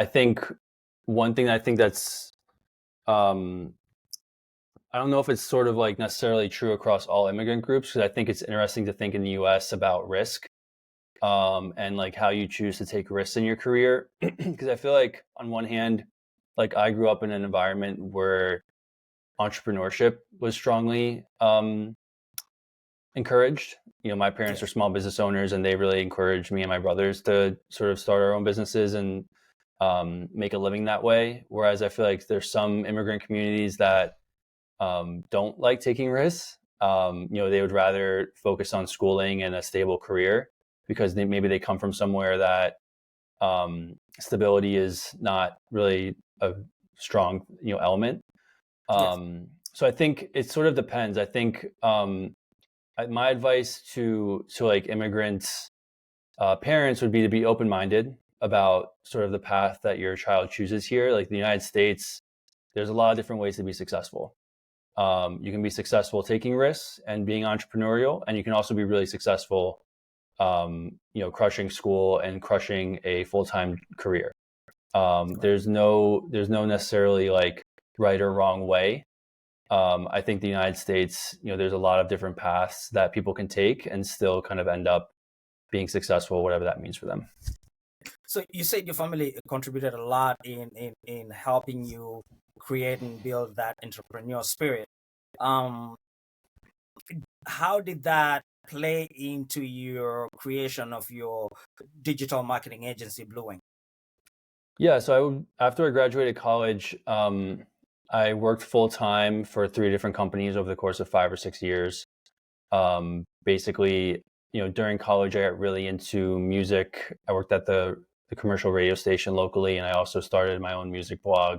I think one thing I think that's um, I don't know if it's sort of like necessarily true across all immigrant groups, because I think it's interesting to think in the U.S. about risk, and like how you choose to take risks in your career. Because I feel like on one hand, like I grew up in an environment where entrepreneurship was strongly encouraged. My parents are Yes. small business owners, and they really encouraged me and my brothers to sort of start our own businesses and make a living that way. Whereas I feel like there's some immigrant communities that don't like taking risks. They would rather focus on schooling and a stable career because maybe they come from somewhere that stability is not really a strong element. Yes. So I think it sort of depends. I think my advice to like immigrants parents would be to be open-minded about sort of the path that your child chooses here. Like the United States, there's a lot of different ways to be successful. You can be successful taking risks and being entrepreneurial, and you can also be really successful, crushing school and crushing a full-time career. There's no necessarily like right or wrong way. I think the United States, there's a lot of different paths that people can take and still kind of end up being successful, whatever that means for them. So you said your family contributed a lot in helping you create and build that entrepreneur spirit. Um, how did that play into your creation of your digital marketing agency, Bluewing? Yeah, so after I graduated college, I worked full time for three different companies over the course of 5 or 6 years. Basically, during college, I got really into music. I worked at the commercial radio station locally, and I also started my own music blog.